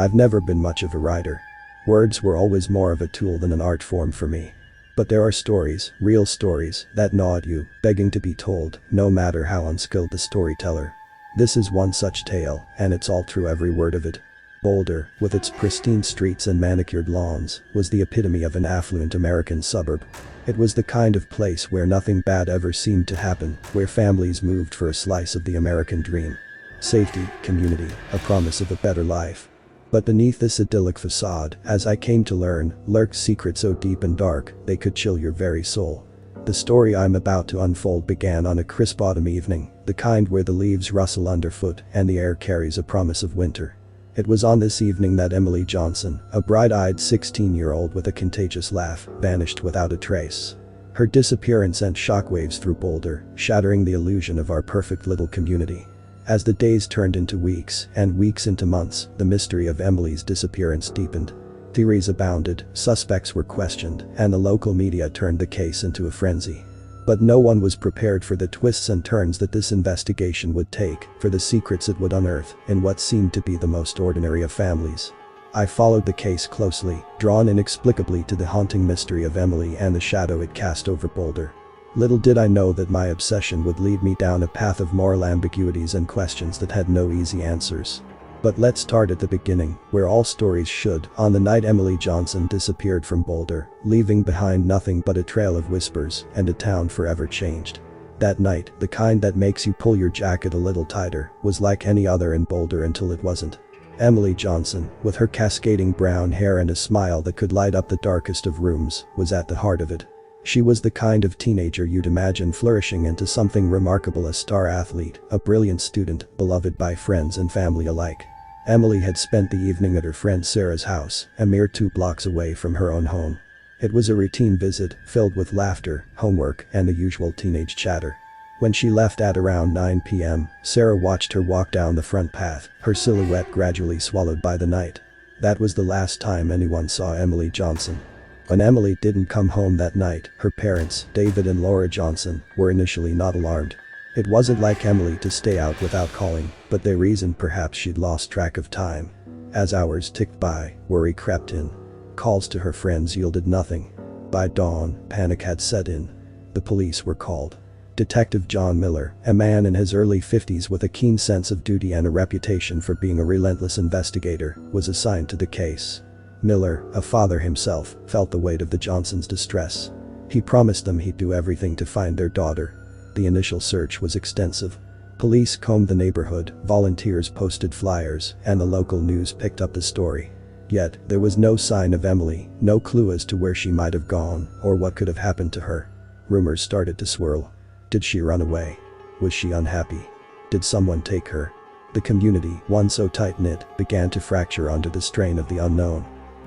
I've never been much of a writer. Words were always more of a tool than an art form for me. But there are stories, real stories, that gnaw at you, begging to be told, no matter how unskilled the storyteller. This is one such tale, and it's all true, every word of it. Boulder, with its pristine streets and manicured lawns, was the epitome of an affluent American suburb. It was the kind of place where nothing bad ever seemed to happen, where families moved for a slice of the American dream. Safety, community, a promise of a better life. But beneath this idyllic facade, as I came to learn, lurked secrets so deep and dark, they could chill your very soul. The story I'm about to unfold began on a crisp autumn evening, the kind where the leaves rustle underfoot and the air carries a promise of winter. It was on this evening that Emily Johnson, a bright-eyed 16-year-old with a contagious laugh, vanished without a trace. Her disappearance sent shockwaves through Boulder, shattering the illusion of our perfect little community. As the days turned into weeks, and weeks into months, the mystery of Emily's disappearance deepened. Theories abounded, suspects were questioned, and the local media turned the case into a frenzy. But no one was prepared for the twists and turns that this investigation would take, for the secrets it would unearth, in what seemed to be the most ordinary of families. I followed the case closely, drawn inexplicably to the haunting mystery of Emily and the shadow it cast over Boulder. Little did I know that my obsession would lead me down a path of moral ambiguities and questions that had no easy answers. But let's start at the beginning, where all stories should, on the night Emily Johnson disappeared from Boulder, leaving behind nothing but a trail of whispers and a town forever changed. That night, the kind that makes you pull your jacket a little tighter, was like any other in Boulder until it wasn't. Emily Johnson, with her cascading brown hair and a smile that could light up the darkest of rooms, was at the heart of it. She was the kind of teenager you'd imagine flourishing into something remarkable: a star athlete, a brilliant student, beloved by friends and family alike. Emily had spent the evening at her friend Sarah's house, a mere 2 blocks away from her own home. It was a routine visit, filled with laughter, homework, and the usual teenage chatter. When she left at around 9 p.m., Sarah watched her walk down the front path, her silhouette gradually swallowed by the night. That was the last time anyone saw Emily Johnson. When Emily didn't come home that night, her parents, David and Laura Johnson, were initially not alarmed. It wasn't like Emily to stay out without calling, but they reasoned perhaps she'd lost track of time. As hours ticked by, worry crept in. Calls to her friends yielded nothing. By dawn, panic had set in. The police were called. Detective John Miller, a man in his early 50s with a keen sense of duty and a reputation for being a relentless investigator, was assigned to the case. Miller, a father himself, felt the weight of the Johnsons' distress. He promised them he'd do everything to find their daughter. The initial search was extensive. Police combed the neighborhood, volunteers posted flyers, and the local news picked up the story. Yet, there was no sign of Emily, no clue as to where she might have gone, or what could have happened to her. Rumors started to swirl. Did she run away? Was she unhappy? Did someone take her? The community, once so tight-knit, began to fracture under the strain of the unknown.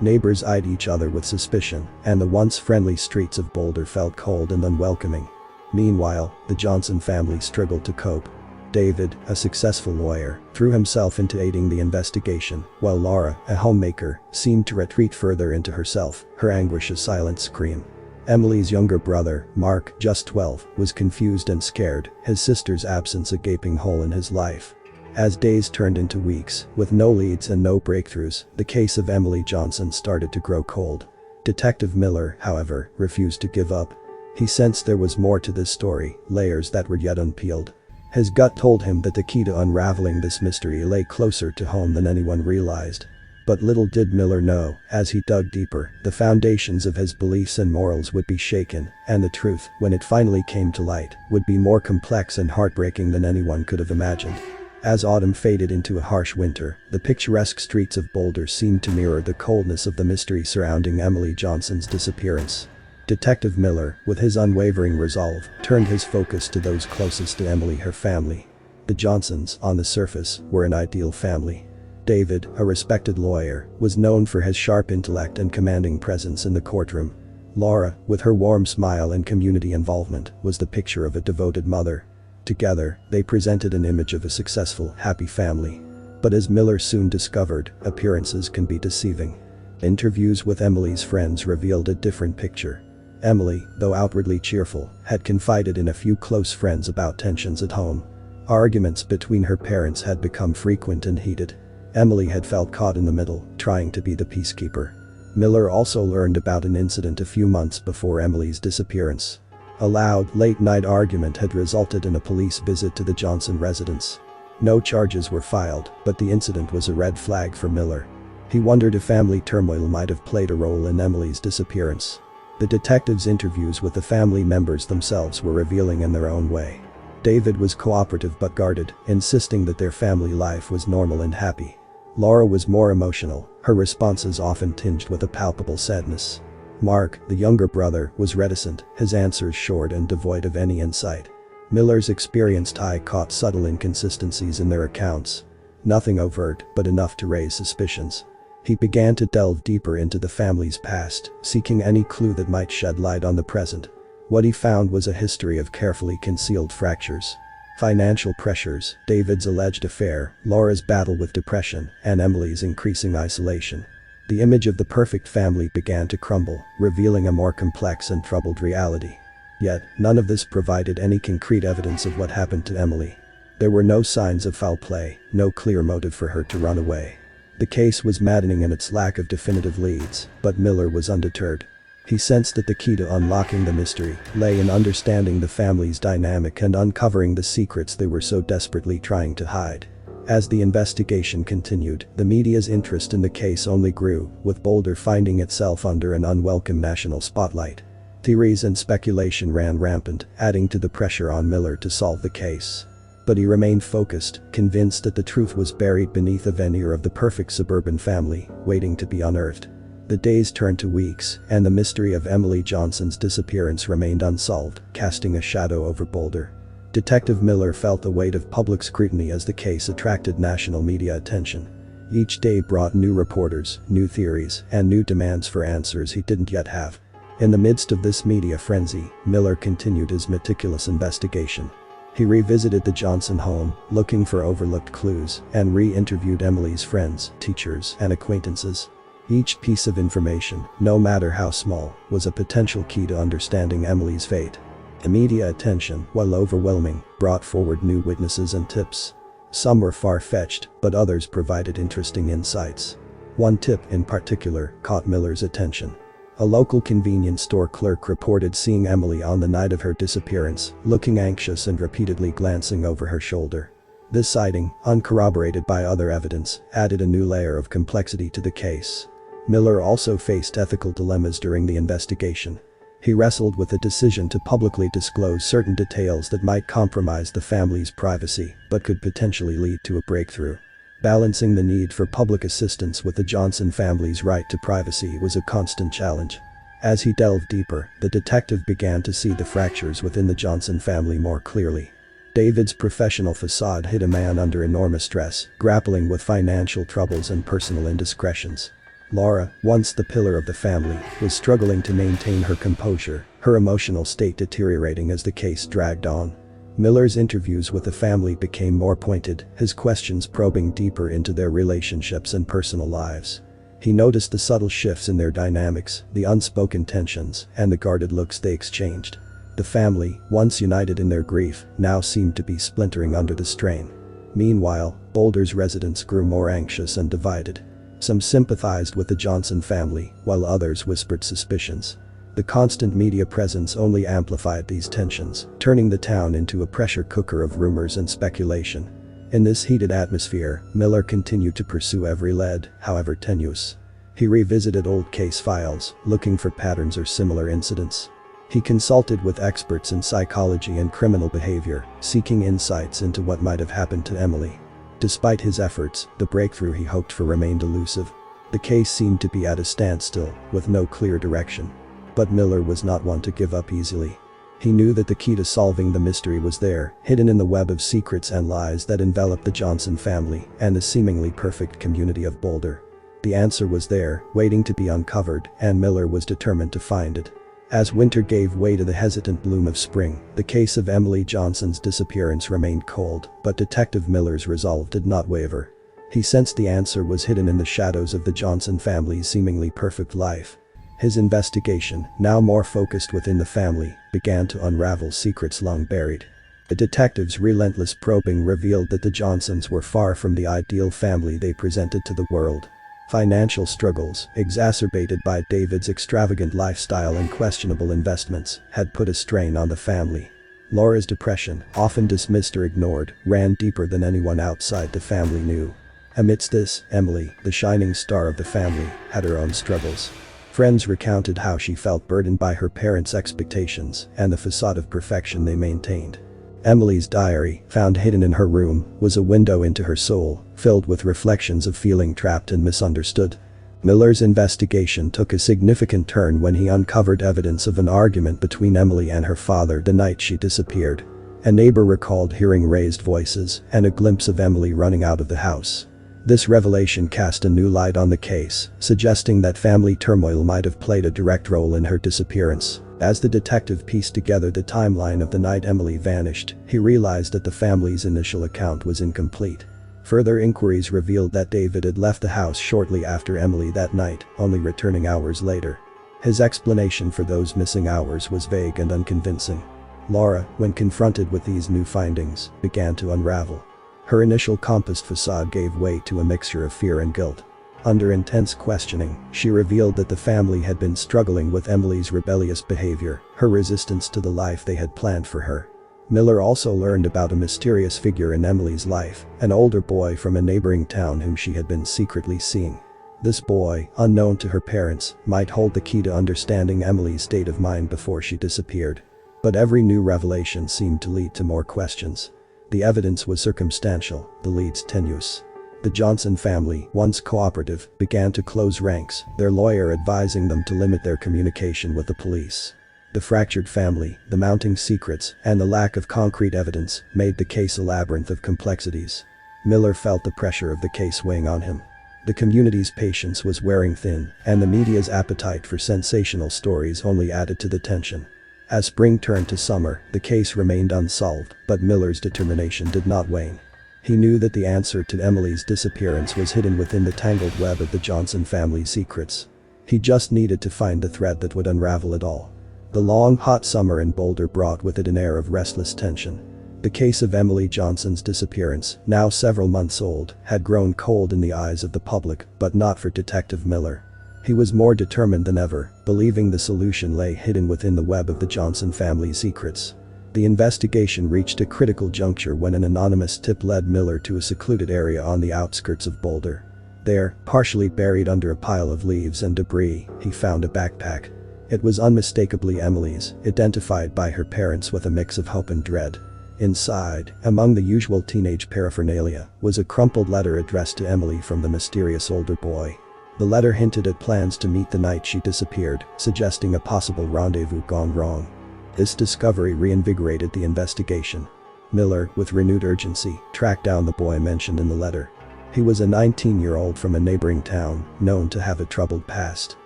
Neighbors eyed each other with suspicion, and the once friendly streets of Boulder felt cold and unwelcoming. Meanwhile, the Johnson family struggled to cope. David, a successful lawyer, threw himself into aiding the investigation, while Laura, a homemaker, seemed to retreat further into herself, her anguish a silent scream. Emily's younger brother, Mark, just 12, was confused and scared, his sister's absence a gaping hole in his life. As days turned into weeks, with no leads and no breakthroughs, the case of Emily Johnson started to grow cold. Detective Miller, however, refused to give up. He sensed there was more to this story, layers that were yet unpeeled. His gut told him that the key to unraveling this mystery lay closer to home than anyone realized. But little did Miller know, as he dug deeper, the foundations of his beliefs and morals would be shaken, and the truth, when it finally came to light, would be more complex and heartbreaking than anyone could have imagined. As autumn faded into a harsh winter, the picturesque streets of Boulder seemed to mirror the coldness of the mystery surrounding Emily Johnson's disappearance. Detective Miller, with his unwavering resolve, turned his focus to those closest to Emily, her family. The Johnsons, on the surface, were an ideal family. David, a respected lawyer, was known for his sharp intellect and commanding presence in the courtroom. Laura, with her warm smile and community involvement, was the picture of a devoted mother. Together, they presented an image of a successful, happy family. But as Miller soon discovered, appearances can be deceiving. Interviews with Emily's friends revealed a different picture. Emily, though outwardly cheerful, had confided in a few close friends about tensions at home. Arguments between her parents had become frequent and heated. Emily had felt caught in the middle, trying to be the peacekeeper. Miller also learned about an incident a few months before Emily's disappearance. A loud, late-night argument had resulted in a police visit to the Johnson residence. No charges were filed, but the incident was a red flag for Miller. He wondered if family turmoil might have played a role in Emily's disappearance. The detectives' interviews with the family members themselves were revealing in their own way. David was cooperative but guarded, insisting that their family life was normal and happy. Laura was more emotional, her responses often tinged with a palpable sadness. Mark, the younger brother, was reticent, his answers short and devoid of any insight. Miller's experienced eye caught subtle inconsistencies in their accounts. Nothing overt, but enough to raise suspicions. He began to delve deeper into the family's past, seeking any clue that might shed light on the present. What he found was a history of carefully concealed fractures. Financial pressures, David's alleged affair, Laura's battle with depression, and Emily's increasing isolation. The image of the perfect family began to crumble, revealing a more complex and troubled reality. Yet, none of this provided any concrete evidence of what happened to Emily. There were no signs of foul play, no clear motive for her to run away. The case was maddening in its lack of definitive leads, but Miller was undeterred. He sensed that the key to unlocking the mystery lay in understanding the family's dynamic and uncovering the secrets they were so desperately trying to hide. As the investigation continued, the media's interest in the case only grew, with Boulder finding itself under an unwelcome national spotlight. Theories and speculation ran rampant, adding to the pressure on Miller to solve the case. But he remained focused, convinced that the truth was buried beneath a veneer of the perfect suburban family, waiting to be unearthed. The days turned to weeks, and the mystery of Emily Johnson's disappearance remained unsolved, casting a shadow over Boulder. Detective Miller felt the weight of public scrutiny as the case attracted national media attention. Each day brought new reporters, new theories, and new demands for answers he didn't yet have. In the midst of this media frenzy, Miller continued his meticulous investigation. He revisited the Johnson home, looking for overlooked clues, and re-interviewed Emily's friends, teachers, and acquaintances. Each piece of information, no matter how small, was a potential key to understanding Emily's fate. The media attention, while overwhelming, brought forward new witnesses and tips. Some were far-fetched, but others provided interesting insights. One tip in particular caught Miller's attention. A local convenience store clerk reported seeing Emily on the night of her disappearance, looking anxious and repeatedly glancing over her shoulder. This sighting, uncorroborated by other evidence, added a new layer of complexity to the case. Miller also faced ethical dilemmas during the investigation. He wrestled with the decision to publicly disclose certain details that might compromise the family's privacy, but could potentially lead to a breakthrough. Balancing the need for public assistance with the Johnson family's right to privacy was a constant challenge. As he delved deeper, the detective began to see the fractures within the Johnson family more clearly. David's professional facade hid a man under enormous stress, grappling with financial troubles and personal indiscretions. Laura, once the pillar of the family, was struggling to maintain her composure, her emotional state deteriorating as the case dragged on. Miller's interviews with the family became more pointed, his questions probing deeper into their relationships and personal lives. He noticed the subtle shifts in their dynamics, the unspoken tensions, and the guarded looks they exchanged. The family, once united in their grief, now seemed to be splintering under the strain. Meanwhile, Boulder's residents grew more anxious and divided. Some sympathized with the Johnson family, while others whispered suspicions. The constant media presence only amplified these tensions, turning the town into a pressure cooker of rumors and speculation. In this heated atmosphere, Miller continued to pursue every lead, however tenuous. He revisited old case files, looking for patterns or similar incidents. He consulted with experts in psychology and criminal behavior, seeking insights into what might have happened to Emily. Despite his efforts, the breakthrough he hoped for remained elusive. The case seemed to be at a standstill, with no clear direction. But Miller was not one to give up easily. He knew that the key to solving the mystery was there, hidden in the web of secrets and lies that enveloped the Johnson family and the seemingly perfect community of Boulder. The answer was there, waiting to be uncovered, and Miller was determined to find it. As winter gave way to the hesitant bloom of spring, the case of Emily Johnson's disappearance remained cold, but Detective Miller's resolve did not waver. He sensed the answer was hidden in the shadows of the Johnson family's seemingly perfect life. His investigation, now more focused within the family, began to unravel secrets long buried. The detectives' relentless probing revealed that the Johnsons were far from the ideal family they presented to the world. Financial struggles, exacerbated by David's extravagant lifestyle and questionable investments, had put a strain on the family. Laura's depression, often dismissed or ignored, ran deeper than anyone outside the family knew. Amidst this, Emily, the shining star of the family, had her own struggles. Friends recounted how she felt burdened by her parents' expectations and the facade of perfection they maintained. Emily's diary, found hidden in her room, was a window into her soul, filled with reflections of feeling trapped and misunderstood. Miller's investigation took a significant turn when he uncovered evidence of an argument between Emily and her father the night she disappeared. A neighbor recalled hearing raised voices and a glimpse of Emily running out of the house. This revelation cast a new light on the case, suggesting that family turmoil might have played a direct role in her disappearance. As the detective pieced together the timeline of the night Emily vanished, he realized that the family's initial account was incomplete. Further inquiries revealed that David had left the house shortly after Emily that night, only returning hours later. His explanation for those missing hours was vague and unconvincing. Laura, when confronted with these new findings, began to unravel. Her initial compassed facade gave way to a mixture of fear and guilt. Under intense questioning, she revealed that the family had been struggling with Emily's rebellious behavior, her resistance to the life they had planned for her. Miller also learned about a mysterious figure in Emily's life, an older boy from a neighboring town whom she had been secretly seeing. This boy, unknown to her parents, might hold the key to understanding Emily's state of mind before she disappeared. But every new revelation seemed to lead to more questions. The evidence was circumstantial, the leads tenuous. The Johnson family, once cooperative, began to close ranks, their lawyer advising them to limit their communication with the police. The fractured family, the mounting secrets, and the lack of concrete evidence made the case a labyrinth of complexities. Miller felt the pressure of the case weighing on him. The community's patience was wearing thin, and the media's appetite for sensational stories only added to the tension. As spring turned to summer, the case remained unsolved, but Miller's determination did not wane. He knew that the answer to Emily's disappearance was hidden within the tangled web of the Johnson family's secrets. He just needed to find the thread that would unravel it all. The long, hot summer in Boulder brought with it an air of restless tension. The case of Emily Johnson's disappearance, now several months old, had grown cold in the eyes of the public, but not for Detective Miller. He was more determined than ever, believing the solution lay hidden within the web of the Johnson family's secrets. The investigation reached a critical juncture when an anonymous tip led Miller to a secluded area on the outskirts of Boulder. There, partially buried under a pile of leaves and debris, he found a backpack. It was unmistakably Emily's, identified by her parents with a mix of hope and dread. Inside, among the usual teenage paraphernalia, was a crumpled letter addressed to Emily from the mysterious older boy. The letter hinted at plans to meet the night she disappeared, suggesting a possible rendezvous gone wrong. This discovery reinvigorated the investigation. Miller, with renewed urgency, tracked down the boy mentioned in the letter. He was a 19-year-old from a neighboring town, known to have a troubled past.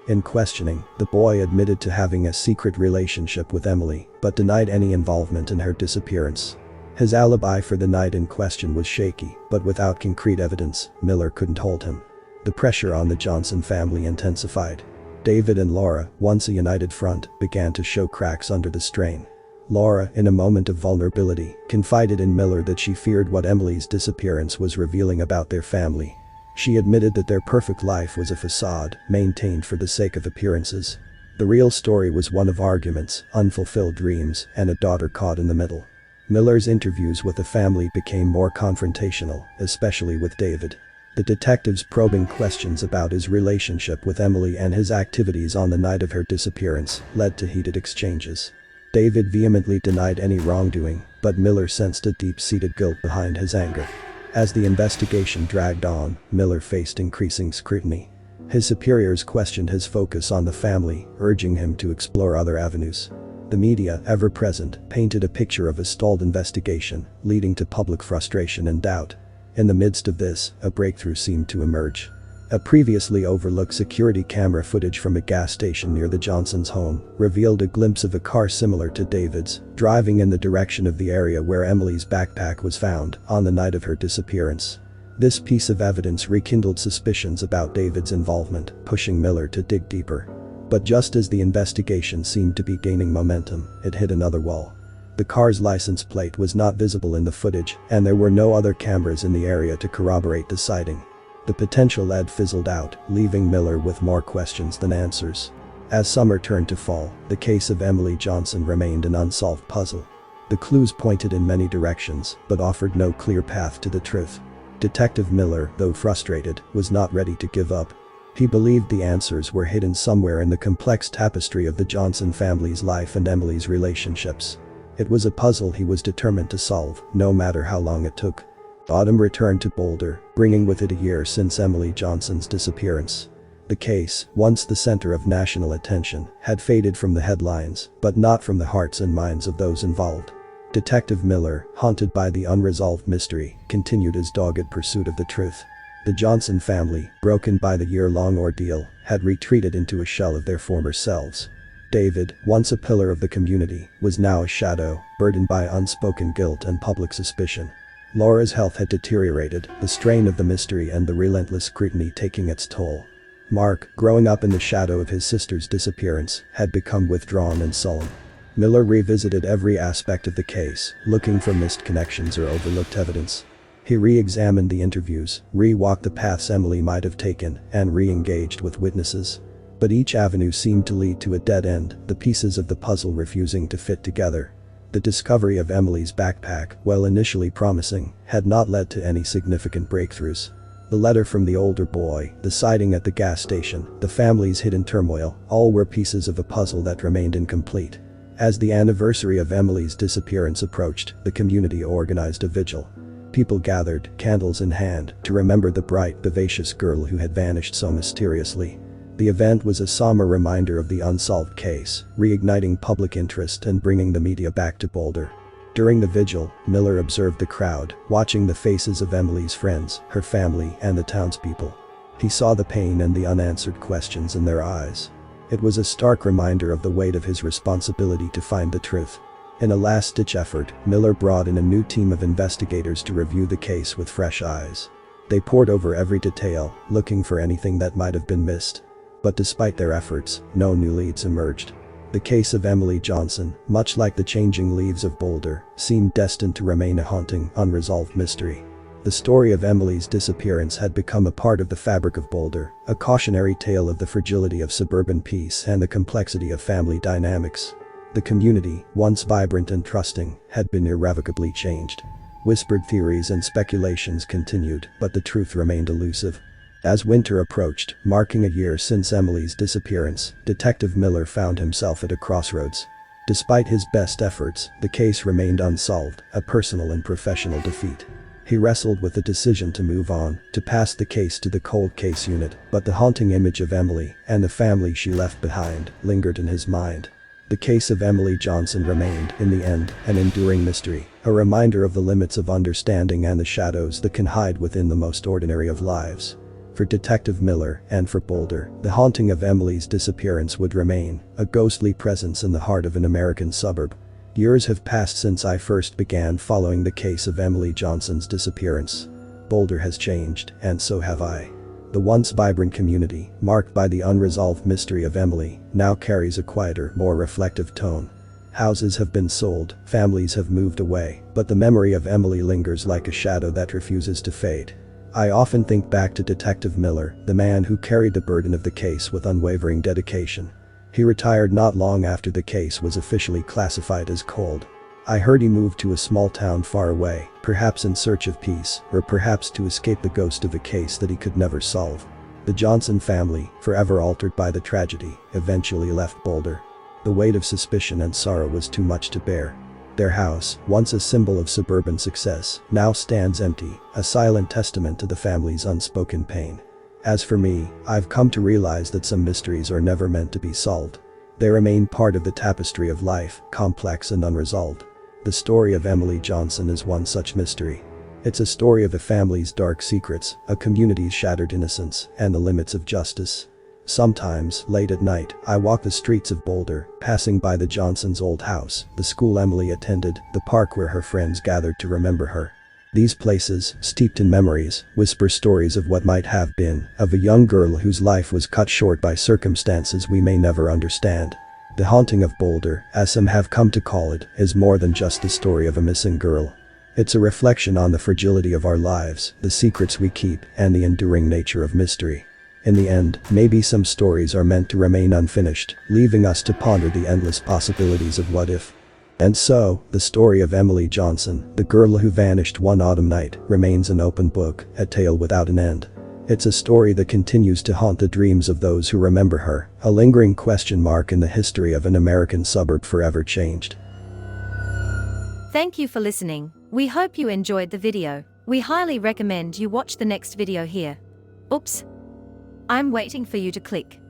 In questioning, the boy admitted to having a secret relationship with Emily, but denied any involvement in her disappearance. His alibi for the night in question was shaky, but without concrete evidence, Miller couldn't hold him. The pressure on the Johnson family intensified. David and Laura, once a united front, began to show cracks under the strain. Laura, in a moment of vulnerability, confided in Miller that she feared what Emily's disappearance was revealing about their family. She admitted that their perfect life was a facade, maintained for the sake of appearances. The real story was one of arguments, unfulfilled dreams, and a daughter caught in the middle. Miller's interviews with the family became more confrontational, especially with David. The detective's probing questions about his relationship with Emily and his activities on the night of her disappearance led to heated exchanges. David vehemently denied any wrongdoing, but Miller sensed a deep-seated guilt behind his anger. As the investigation dragged on, Miller faced increasing scrutiny. His superiors questioned his focus on the family, urging him to explore other avenues. The media, ever present, painted a picture of a stalled investigation, leading to public frustration and doubt. In the midst of this, a breakthrough seemed to emerge. A previously overlooked security camera footage from a gas station near the Johnsons' home revealed a glimpse of a car similar to David's, driving in the direction of the area where Emily's backpack was found on the night of her disappearance. This piece of evidence rekindled suspicions about David's involvement, pushing Miller to dig deeper. But just as the investigation seemed to be gaining momentum, it hit another wall. The car's license plate was not visible in the footage, and there were no other cameras in the area to corroborate the sighting. The potential lead fizzled out, leaving Miller with more questions than answers. As summer turned to fall, the case of Emily Johnson remained an unsolved puzzle. The clues pointed in many directions, but offered no clear path to the truth. Detective Miller, though frustrated, was not ready to give up. He believed the answers were hidden somewhere in the complex tapestry of the Johnson family's life and Emily's relationships. It was a puzzle he was determined to solve, no matter how long it took. Autumn returned to Boulder, bringing with it a year since Emily Johnson's disappearance. The case, once the center of national attention, had faded from the headlines, but not from the hearts and minds of those involved. Detective Miller, haunted by the unresolved mystery, continued his dogged pursuit of the truth. The Johnson family, broken by the year-long ordeal, had retreated into a shell of their former selves. David, once a pillar of the community, was now a shadow, burdened by unspoken guilt and public suspicion. Laura's health had deteriorated, the strain of the mystery and the relentless scrutiny taking its toll. Mark, growing up in the shadow of his sister's disappearance, had become withdrawn and sullen. Miller revisited every aspect of the case, looking for missed connections or overlooked evidence. He re-examined the interviews, re-walked the paths Emily might have taken, and re-engaged with witnesses. But each avenue seemed to lead to a dead end, the pieces of the puzzle refusing to fit together. The discovery of Emily's backpack, while initially promising, had not led to any significant breakthroughs. The letter from the older boy, the sighting at the gas station, the family's hidden turmoil, all were pieces of a puzzle that remained incomplete. As the anniversary of Emily's disappearance approached, the community organized a vigil. People gathered, candles in hand, to remember the bright, vivacious girl who had vanished so mysteriously. The event was a somber reminder of the unsolved case, reigniting public interest and bringing the media back to Boulder. During the vigil, Miller observed the crowd, watching the faces of Emily's friends, her family, and the townspeople. He saw the pain and the unanswered questions in their eyes. It was a stark reminder of the weight of his responsibility to find the truth. In a last-ditch effort, Miller brought in a new team of investigators to review the case with fresh eyes. They pored over every detail, looking for anything that might have been missed. But despite their efforts, no new leads emerged. The case of Emily Johnson, much like the changing leaves of Boulder, seemed destined to remain a haunting, unresolved mystery. The story of Emily's disappearance had become a part of the fabric of Boulder, a cautionary tale of the fragility of suburban peace and the complexity of family dynamics. The community, once vibrant and trusting, had been irrevocably changed. Whispered theories and speculations continued, but the truth remained elusive. As winter approached, marking a year since Emily's disappearance, Detective Miller found himself at a crossroads. Despite his best efforts, the case remained unsolved, a personal and professional defeat. He wrestled with the decision to move on, to pass the case to the cold case unit, but the haunting image of Emily, and the family she left behind, lingered in his mind. The case of Emily Johnson remained, in the end, an enduring mystery, a reminder of the limits of understanding and the shadows that can hide within the most ordinary of lives. For Detective Miller, and for Boulder, the haunting of Emily's disappearance would remain, a ghostly presence in the heart of an American suburb. Years have passed since I first began following the case of Emily Johnson's disappearance. Boulder has changed, and so have I. The once vibrant community, marked by the unresolved mystery of Emily, now carries a quieter, more reflective tone. Houses have been sold, families have moved away, but the memory of Emily lingers like a shadow that refuses to fade. I often think back to Detective Miller, the man who carried the burden of the case with unwavering dedication. He retired not long after the case was officially classified as cold. I heard he moved to a small town far away, perhaps in search of peace, or perhaps to escape the ghost of a case that he could never solve. The Johnson family, forever altered by the tragedy, eventually left Boulder. The weight of suspicion and sorrow was too much to bear. Their house, once a symbol of suburban success, now stands empty, a silent testament to the family's unspoken pain. As for me, I've come to realize that some mysteries are never meant to be solved. They remain part of the tapestry of life, complex and unresolved. The story of Emily Johnson is one such mystery. It's a story of a family's dark secrets, a community's shattered innocence, and the limits of justice. Sometimes, late at night, I walk the streets of Boulder, passing by the Johnsons' old house, the school Emily attended, the park where her friends gathered to remember her. These places, steeped in memories, whisper stories of what might have been, of a young girl whose life was cut short by circumstances we may never understand. The Haunting of Boulder, as some have come to call it, is more than just the story of a missing girl. It's a reflection on the fragility of our lives, the secrets we keep, and the enduring nature of mystery. In the end, maybe some stories are meant to remain unfinished, leaving us to ponder the endless possibilities of what if. And so, the story of Emily Johnson, the girl who vanished one autumn night, remains an open book, a tale without an end. It's a story that continues to haunt the dreams of those who remember her, a lingering question mark in the history of an American suburb forever changed. Thank you for listening. We hope you enjoyed the video. We highly recommend you watch the next video here. Oops. I'm waiting for you to click.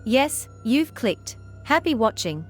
Yes, you've clicked. Happy watching.